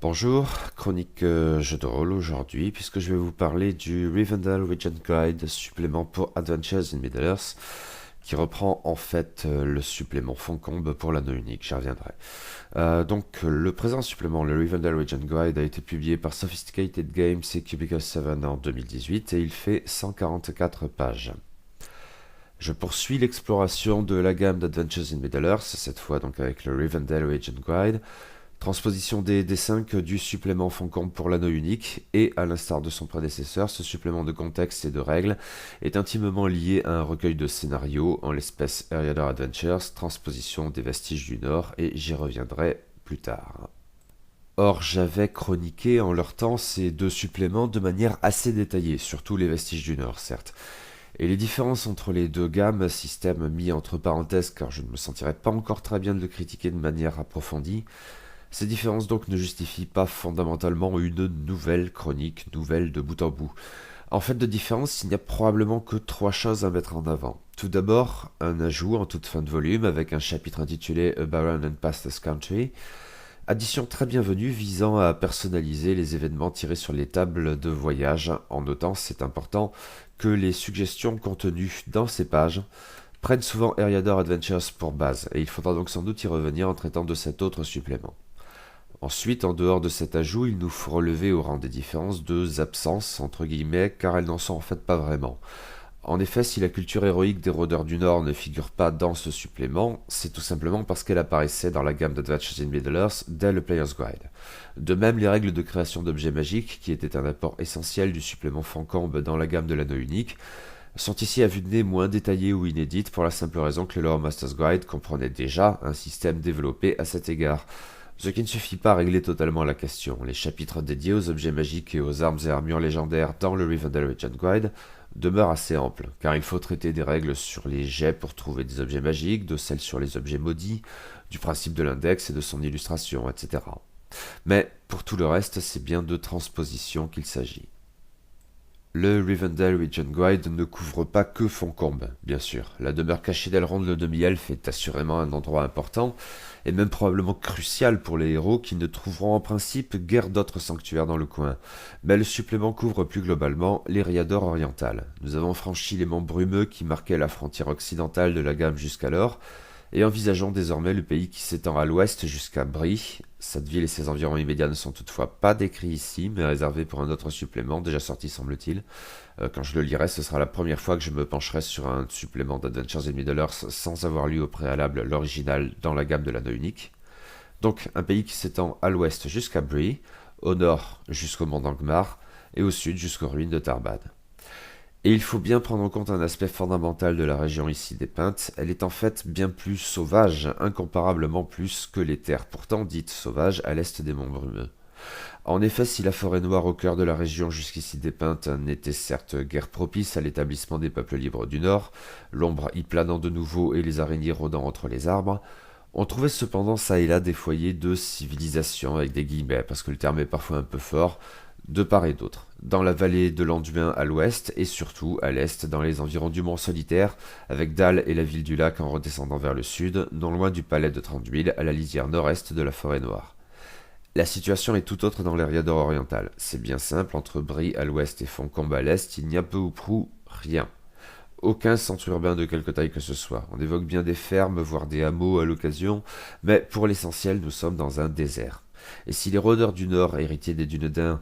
Bonjour, chronique jeu de rôle aujourd'hui, puisque je vais vous parler du Rivendell Region Guide, supplément pour Adventures in Middle-earth, qui reprend en fait le supplément Foncombe pour l'anneau unique, j'y reviendrai. Le présent supplément, le Rivendell Region Guide, a été publié par Sophisticated Games et Cubicle 7 en 2018 et il fait 144 pages. Je poursuis l'exploration de la gamme d'Adventures in Middle-earth, cette fois donc avec le Rivendell Region Guide. Transposition des D5 du supplément Foncombe pour l'anneau unique, et à l'instar de son prédécesseur, ce supplément de contexte et de règles est intimement lié à un recueil de scénarios, en l'espèce Eriador Adventures, transposition des Vestiges du Nord, et j'y reviendrai plus tard. Or, j'avais chroniqué en leur temps ces deux suppléments de manière assez détaillée, surtout les Vestiges du Nord, certes. Et les différences entre les deux gammes, système mis entre parenthèses car je ne me sentirais pas encore très bien de le critiquer de manière approfondie, ces différences donc ne justifient pas fondamentalement une nouvelle chronique, nouvelle de bout en bout. En fait de différence, il n'y a probablement que trois choses à mettre en avant. Tout d'abord, un ajout en toute fin de volume avec un chapitre intitulé A Barren and Pastless Country, addition très bienvenue visant à personnaliser les événements tirés sur les tables de voyage, en notant, c'est important, que les suggestions contenues dans ces pages prennent souvent Eriador Adventures pour base, et il faudra donc sans doute y revenir en traitant de cet autre supplément. Ensuite, en dehors de cet ajout, il nous faut relever au rang des différences deux absences, entre guillemets, car elles n'en sont en fait pas vraiment. En effet, si la culture héroïque des rôdeurs du Nord ne figure pas dans ce supplément, c'est tout simplement parce qu'elle apparaissait dans la gamme d'Adventures in Middle-earth dès le Player's Guide. De même, les règles de création d'objets magiques, qui étaient un apport essentiel du supplément Foncombe dans la gamme de l'anneau unique, sont ici à vue de nez moins détaillées ou inédites pour la simple raison que le Lore Master's Guide comprenait déjà un système développé à cet égard. Ce qui ne suffit pas à régler totalement la question. Les chapitres dédiés aux objets magiques et aux armes et armures légendaires dans le Rivendell Region Guide demeurent assez amples, car il faut traiter des règles sur les jets pour trouver des objets magiques, de celles sur les objets maudits, du principe de l'index et de son illustration, etc. Mais pour tout le reste, c'est bien de transposition qu'il s'agit. Le Rivendell Region Guide ne couvre pas que Foncombe, bien sûr. La demeure cachée d'Elrond le demi-elfe est assurément un endroit important, et même probablement crucial pour les héros qui ne trouveront en principe guère d'autres sanctuaires dans le coin. Mais le supplément couvre plus globalement l'Eriador oriental. Nous avons franchi les monts brumeux qui marquaient la frontière occidentale de la gamme jusqu'alors, et envisageons désormais le pays qui s'étend à l'ouest jusqu'à Bree. Cette ville et ses environs immédiats ne sont toutefois pas décrits ici, mais réservés pour un autre supplément, déjà sorti semble-t-il. Quand je le lirai, ce sera la première fois que je me pencherai sur un supplément d'Adventures in Middle-earth sans avoir lu au préalable l'original dans la gamme de l'anneau unique. Donc un pays qui s'étend à l'ouest jusqu'à Bree, au nord jusqu'au mont d'Angmar, et au sud jusqu'aux ruines de Tarbad. Et il faut bien prendre en compte un aspect fondamental de la région ici dépeinte, elle est en fait bien plus sauvage, incomparablement plus que les terres pourtant dites sauvages à l'est des monts brumeux. En effet, si la forêt noire au cœur de la région jusqu'ici dépeinte n'était certes guère propice à l'établissement des peuples libres du Nord, l'ombre y planant de nouveau et les araignées rôdant entre les arbres, on trouvait cependant ça et là des foyers de civilisation avec des guillemets, parce que le terme est parfois un peu fort, de part et d'autre, dans la vallée de l'Anduin à l'ouest et surtout à l'est dans les environs du Mont Solitaire, avec Dal et la ville du lac en redescendant vers le sud, non loin du palais de Tranduil à la lisière nord-est de la forêt noire. La situation est tout autre dans l'Eriador oriental. C'est bien simple, entre Bree à l'ouest et Foncombe à l'est, il n'y a peu ou prou rien. Aucun centre urbain de quelque taille que ce soit. On évoque bien des fermes, voire des hameaux à l'occasion, mais pour l'essentiel, nous sommes dans un désert. Et si les rôdeurs du Nord, héritiers des dunes d'Ain,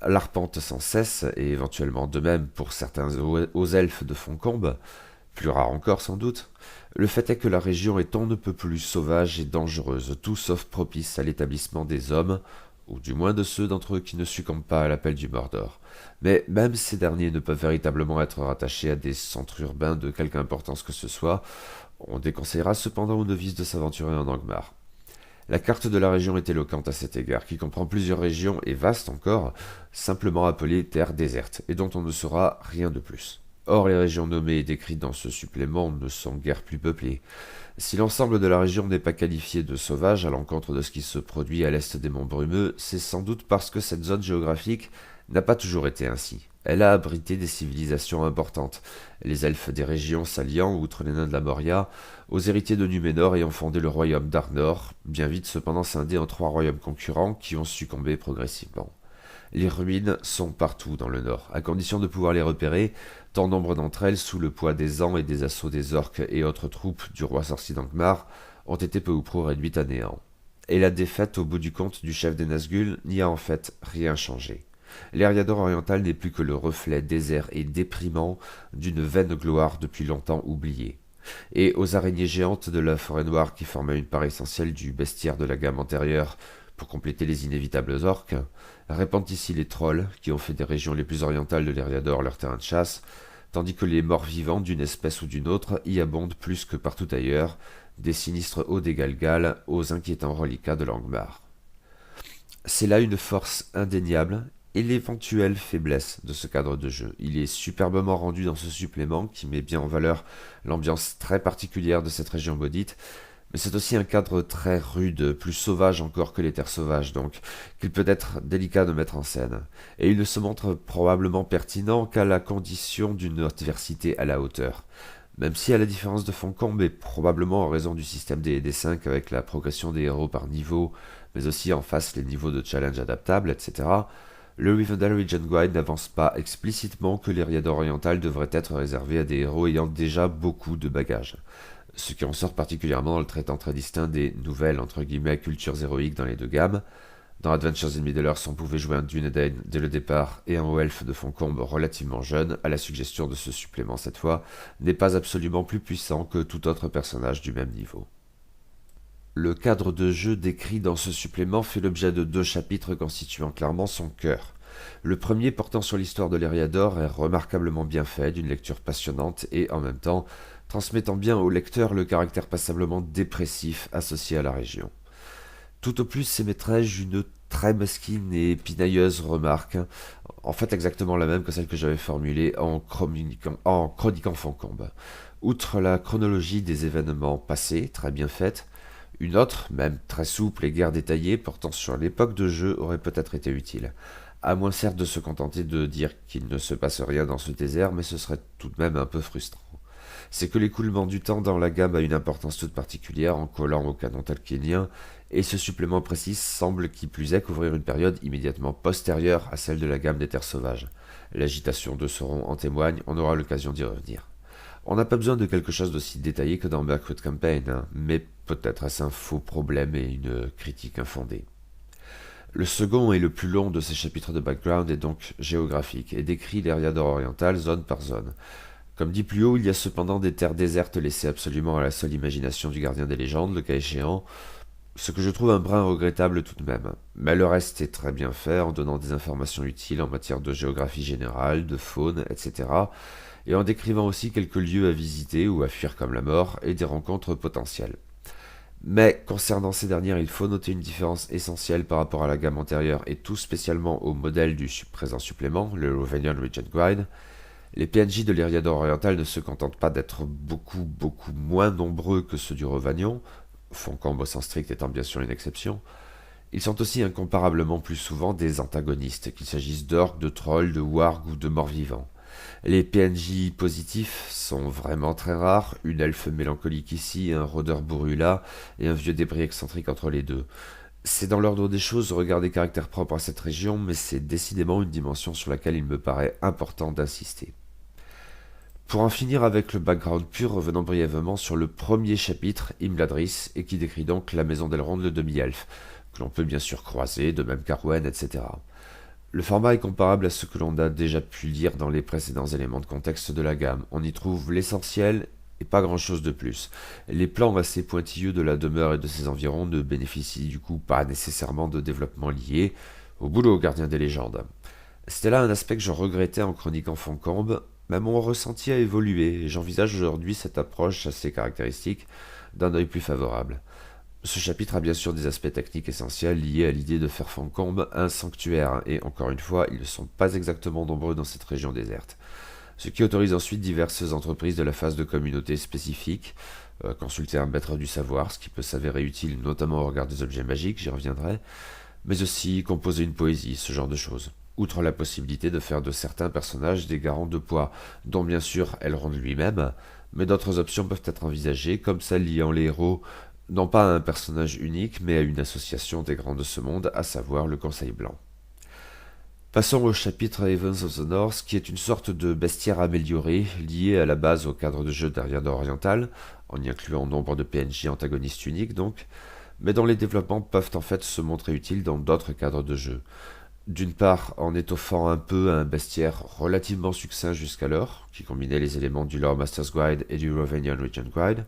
l'arpentent sans cesse, et éventuellement de même pour certains hauts elfes de Foncombe, plus rares encore sans doute, le fait est que la région est on ne peut plus sauvage et dangereuse, tout sauf propice à l'établissement des hommes, ou du moins de ceux d'entre eux qui ne succombent pas à l'appel du Mordor. Mais même ces derniers ne peuvent véritablement être rattachés à des centres urbains de quelque importance que ce soit. On déconseillera cependant aux novices de s'aventurer en Angmar. La carte de la région est éloquente à cet égard, qui comprend plusieurs régions et vastes encore, simplement appelées terres désertes, et dont on ne saura rien de plus. Or, les régions nommées et décrites dans ce supplément ne sont guère plus peuplées. Si l'ensemble de la région n'est pas qualifié de sauvage à l'encontre de ce qui se produit à l'est des monts brumeux, c'est sans doute parce que cette zone géographique n'a pas toujours été ainsi. Elle a abrité des civilisations importantes, les elfes des régions s'alliant, outre les nains de la Moria, aux héritiers de Numénor ayant fondé le royaume d'Arnor, bien vite cependant scindé en 3 royaumes concurrents qui ont succombé progressivement. Les ruines sont partout dans le nord, à condition de pouvoir les repérer, tant nombre d'entre elles, sous le poids des ans et des assauts des orques et autres troupes du roi sorcier d'Angmar, ont été peu ou prou réduites à néant. Et la défaite au bout du compte du chef des Nazgûl n'y a en fait rien changé. L'Eriador oriental n'est plus que le reflet désert et déprimant d'une vaine gloire depuis longtemps oubliée. Et aux araignées géantes de la forêt noire qui formaient une part essentielle du bestiaire de la gamme antérieure pour compléter les inévitables orques, répandent ici les trolls qui ont fait des régions les plus orientales de l'Eriador leur terrain de chasse, tandis que les morts vivants d'une espèce ou d'une autre y abondent plus que partout ailleurs, des sinistres hauts des Galgal aux inquiétants reliquats de l'Angmar. C'est là une force indéniable et l'éventuelle faiblesse de ce cadre de jeu. Il est superbement rendu dans ce supplément qui met bien en valeur l'ambiance très particulière de cette région maudite, mais c'est aussi un cadre très rude, plus sauvage encore que les terres sauvages donc, qu'il peut être délicat de mettre en scène. Et il ne se montre probablement pertinent qu'à la condition d'une adversité à la hauteur. Même si à la différence de Foncombe, et probablement en raison du système des 5 avec la progression des héros par niveau, mais aussi en face les niveaux de challenge adaptables, etc., le Rivendell Region Guide n'avance pas explicitement que l'Eriador oriental devrait être réservé à des héros ayant déjà beaucoup de bagages. Ce qui en sort particulièrement en le traitant très distinct des nouvelles entre guillemets cultures héroïques dans les deux gammes. Dans Adventures in Middle-earth, on pouvait jouer un Dunedain dès le départ et un haut elfe de Foncombe relativement jeune, à la suggestion de ce supplément cette fois, n'est pas absolument plus puissant que tout autre personnage du même niveau. Le cadre de jeu décrit dans ce supplément fait l'objet de 2 chapitres constituant clairement son cœur. Le premier portant sur l'histoire de l'Eriador est remarquablement bien fait, d'une lecture passionnante et, en même temps, transmettant bien au lecteur le caractère passablement dépressif associé à la région. Tout au plus s'émettrai-je une très mesquine et pinailleuse remarque, en fait exactement la même que celle que j'avais formulée en chroniquant Foncombe. Outre la chronologie des événements passés, très bien faite, une autre, même très souple et guère détaillée, portant sur l'époque de jeu aurait peut-être été utile. À moins certes de se contenter de dire qu'il ne se passe rien dans ce désert, mais ce serait tout de même un peu frustrant. C'est que l'écoulement du temps dans la gamme a une importance toute particulière en collant au canon tolkienien, et ce supplément précis semble qui plus est couvrir une période immédiatement postérieure à celle de la gamme des terres sauvages. L'agitation de Sauron en témoigne, on aura l'occasion d'y revenir. On n'a pas besoin de quelque chose d'aussi détaillé que dans Mirkwood Campaign, mais peut-être est-ce un faux problème et une critique infondée. Le second et le plus long de ces chapitres de background est donc géographique et décrit l'Eriador oriental zone par zone. Comme dit plus haut, il y a cependant des terres désertes laissées absolument à la seule imagination du gardien des légendes, le cas échéant, ce que je trouve un brin regrettable tout de même. Mais le reste est très bien fait en donnant des informations utiles en matière de géographie générale, de faune, etc., et en décrivant aussi quelques lieux à visiter ou à fuir comme la mort et des rencontres potentielles. Mais concernant ces dernières, il faut noter une différence essentielle par rapport à la gamme antérieure et tout spécialement au modèle du présent supplément, le Rhovanion Regent Guide. Les PNJ de l'Eriador oriental ne se contentent pas d'être beaucoup moins nombreux que ceux du Rhovanion, Foncombe au sens strict étant bien sûr une exception. Ils sont aussi incomparablement plus souvent des antagonistes, qu'il s'agisse d'orques, de trolls, de wargs ou de morts-vivants. Les PNJ positifs sont vraiment très rares, une elfe mélancolique ici, un rôdeur bourru là, et un vieux débris excentrique entre les deux. C'est dans l'ordre des choses au regard des caractères propres à cette région, mais c'est décidément une dimension sur laquelle il me paraît important d'insister. Pour en finir avec le background pur, revenons brièvement sur le premier chapitre, Imladris, et qui décrit donc la maison d'Elrond le demi-elfe, que l'on peut bien sûr croiser, de même qu'Arwen, etc. Le format est comparable à ce que l'on a déjà pu lire dans les précédents éléments de contexte de la gamme. On y trouve l'essentiel et pas grand-chose de plus. Les plans assez pointilleux de la demeure et de ses environs ne bénéficient du coup pas nécessairement de développement lié au boulot gardien des légendes. C'était là un aspect que je regrettais en chroniquant Foncombe, mais mon ressenti a évolué et j'envisage aujourd'hui cette approche assez caractéristique d'un œil plus favorable. Ce chapitre a bien sûr des aspects techniques essentiels liés à l'idée de faire Foncombe un sanctuaire, et encore une fois, ils ne sont pas exactement nombreux dans cette région déserte. Ce qui autorise ensuite diverses entreprises de la phase de communauté spécifique, consulter un maître du savoir, ce qui peut s'avérer utile notamment au regard des objets magiques, j'y reviendrai, mais aussi composer une poésie, ce genre de choses. outre la possibilité de faire de certains personnages des garants de poids, dont bien sûr Elrond lui-même, mais d'autres options peuvent être envisagées, comme celle liant les héros non pas à un personnage unique, mais à une association des grands de ce monde, à savoir le Conseil Blanc. Passons au chapitre Havens of the North, qui est une sorte de bestiaire amélioré, lié à la base au cadre de jeu d'Ariador Oriental, en y incluant nombre de PNJ antagonistes uniques donc, mais dont les développements peuvent en fait se montrer utiles dans d'autres cadres de jeu. D'une part, en étoffant un peu un bestiaire relativement succinct jusqu'alors, qui combinait les éléments du Lore Master's Guide et du Rovanian Regent Guide,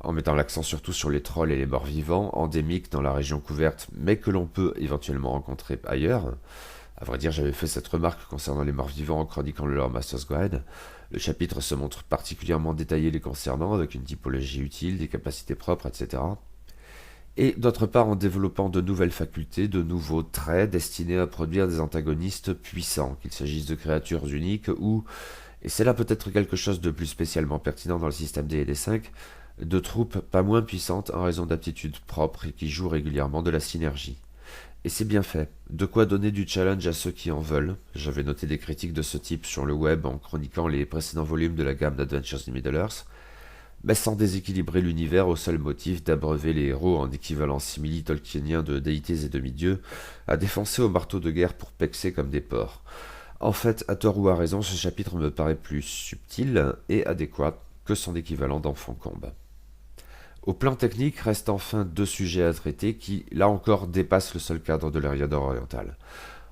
en mettant l'accent surtout sur les trolls et les morts-vivants, endémiques dans la région couverte, mais que l'on peut éventuellement rencontrer ailleurs. À vrai dire, j'avais fait cette remarque concernant les morts-vivants en chroniquant le Lore Master's Guide. Le chapitre se montre particulièrement détaillé les concernant, avec une typologie utile, des capacités propres, etc. Et d'autre part en développant de nouvelles facultés, de nouveaux traits destinés à produire des antagonistes puissants, qu'il s'agisse de créatures uniques ou, et c'est là peut-être quelque chose de plus spécialement pertinent dans le système D&D5, de troupes pas moins puissantes en raison d'aptitudes propres et qui jouent régulièrement de la synergie. Et c'est bien fait, de quoi donner du challenge à ceux qui en veulent. J'avais noté des critiques de ce type sur le web en chroniquant les précédents volumes de la gamme d'Adventures in Middle-earth, mais sans déséquilibrer l'univers au seul motif d'abreuver les héros en équivalent simili-tolkienien de déités et demi-dieux, à défoncer au marteau de guerre pour pexer comme des porcs. En fait, à tort ou à raison, ce chapitre me paraît plus subtil et adéquat que son équivalent dans Foncombe. Au plan technique, restent enfin deux sujets à traiter qui, là encore, dépassent le seul cadre de l'Eriador oriental.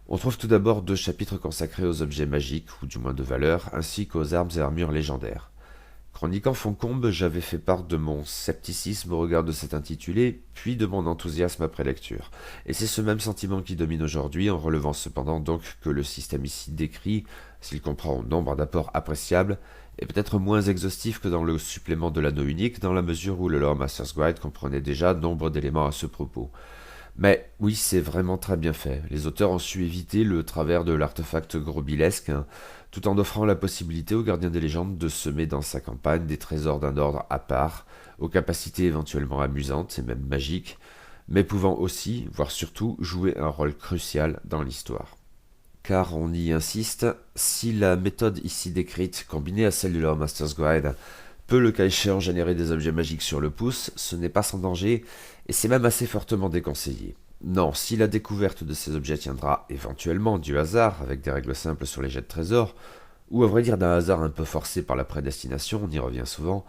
On trouve tout d'abord deux chapitres consacrés aux objets magiques, ou du moins de valeur, ainsi qu'aux armes et armures légendaires. Chroniquant Foncombe, j'avais fait part de mon scepticisme au regard de cet intitulé, puis de mon enthousiasme après lecture. Et c'est ce même sentiment qui domine aujourd'hui, en relevant cependant donc que le système ici décrit, s'il comprend nombre d'apports appréciables, est peut-être moins exhaustif que dans le supplément de l'anneau unique, dans la mesure où le Lore Master's Guide comprenait déjà nombre d'éléments à ce propos. Mais oui, c'est vraiment très bien fait. Les auteurs ont su éviter le travers de l'artefact grobilesque, tout en offrant la possibilité au gardien des légendes de semer dans sa campagne des trésors d'un ordre à part, aux capacités éventuellement amusantes et même magiques, mais pouvant aussi, voire surtout, jouer un rôle crucial dans l'histoire. Car on y insiste, si la méthode ici décrite, combinée à celle du Lore Master's Guide, peut le cas échéant générer des objets magiques sur le pouce, ce n'est pas sans danger, et c'est même assez fortement déconseillé. Non, si la découverte de ces objets tiendra éventuellement du hasard, avec des règles simples sur les jets de trésors, ou à vrai dire d'un hasard un peu forcé par la prédestination, on y revient souvent,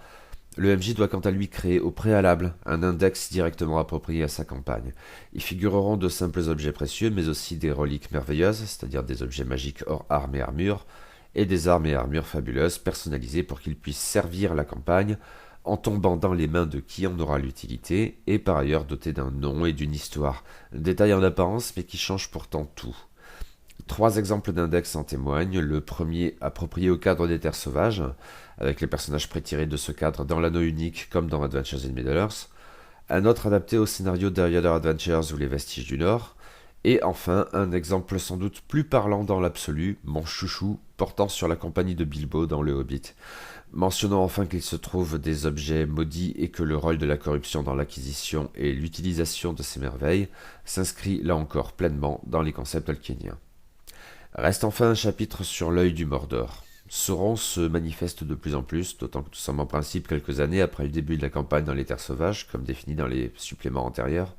le MJ doit quant à lui créer au préalable un index directement approprié à sa campagne. Y figureront de simples objets précieux, mais aussi des reliques merveilleuses, c'est-à-dire des objets magiques hors armes et armures, et des armes et armures fabuleuses personnalisées pour qu'ils puissent servir la campagne en tombant dans les mains de qui en aura l'utilité, et par ailleurs dotés d'un nom et d'une histoire. Détail en apparence, mais qui change pourtant tout. Trois exemples d'index en témoignent. Le premier approprié au cadre des terres sauvages, avec les personnages prétirés de ce cadre dans l'anneau unique comme dans Adventures in Middle-earth. Un autre adapté au scénario d'Eriador Adventures ou les Vestiges du Nord. Et enfin, un exemple sans doute plus parlant dans l'absolu, mon chouchou, portant sur la compagnie de Bilbo dans Le Hobbit. Mentionnons enfin qu'il se trouve des objets maudits et que le rôle de la corruption dans l'acquisition et l'utilisation de ces merveilles s'inscrit là encore pleinement dans les concepts tolkieniens. Reste enfin un chapitre sur l'œil du Mordor. Sauron se manifeste de plus en plus, d'autant que nous sommes en principe quelques années après le début de la campagne dans les terres sauvages, comme défini dans les suppléments antérieurs.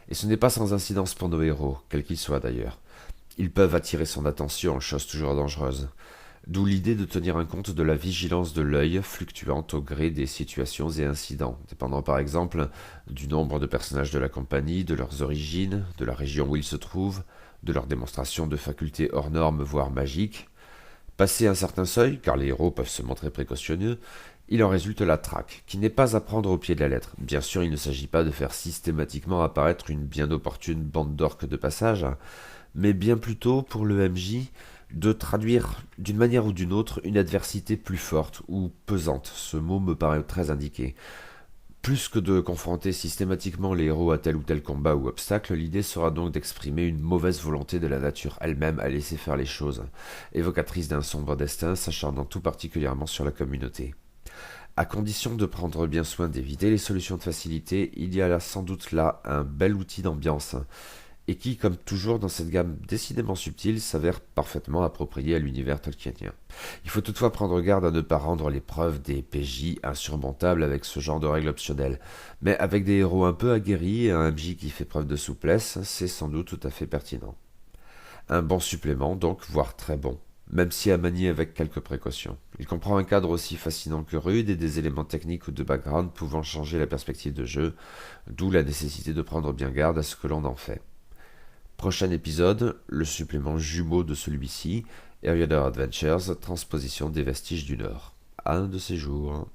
Et ce n'est pas sans incidence pour nos héros, quels qu'ils soient d'ailleurs. Ils peuvent attirer son attention, chose toujours dangereuse. D'où l'idée de tenir un compte de la vigilance de l'œil, fluctuante au gré des situations et incidents, dépendant par exemple du nombre de personnages de la compagnie, de leurs origines, de la région où ils se trouvent, de leur démonstration de facultés hors normes voire magiques. Passé un certain seuil, car les héros peuvent se montrer précautionneux, il en résulte la traque, qui n'est pas à prendre au pied de la lettre. Bien sûr, il ne s'agit pas de faire systématiquement apparaître une bien opportune bande d'orques de passage, mais bien plutôt, pour le MJ, de traduire d'une manière ou d'une autre une adversité plus forte ou pesante. Ce mot me paraît très indiqué. Plus que de confronter systématiquement les héros à tel ou tel combat ou obstacle, l'idée sera donc d'exprimer une mauvaise volonté de la nature elle-même à laisser faire les choses, évocatrice d'un sombre destin s'acharnant tout particulièrement sur la communauté. À condition de prendre bien soin d'éviter les solutions de facilité, il y a là sans doute là un bel outil d'ambiance, et qui, comme toujours dans cette gamme décidément subtile, s'avère parfaitement approprié à l'univers tolkienien. Il faut toutefois prendre garde à ne pas rendre l'épreuve des PJ insurmontable avec ce genre de règles optionnelles. Mais avec des héros un peu aguerris et un MJ qui fait preuve de souplesse, c'est sans doute tout à fait pertinent. Un bon supplément donc, voire très bon, même si à manier avec quelques précautions. Il comprend un cadre aussi fascinant que rude et des éléments techniques ou de background pouvant changer la perspective de jeu, d'où la nécessité de prendre bien garde à ce que l'on en fait. Prochain épisode, le supplément jumeau de celui-ci, Eriader Adventures, transposition des vestiges du Nord. Un de ces jours.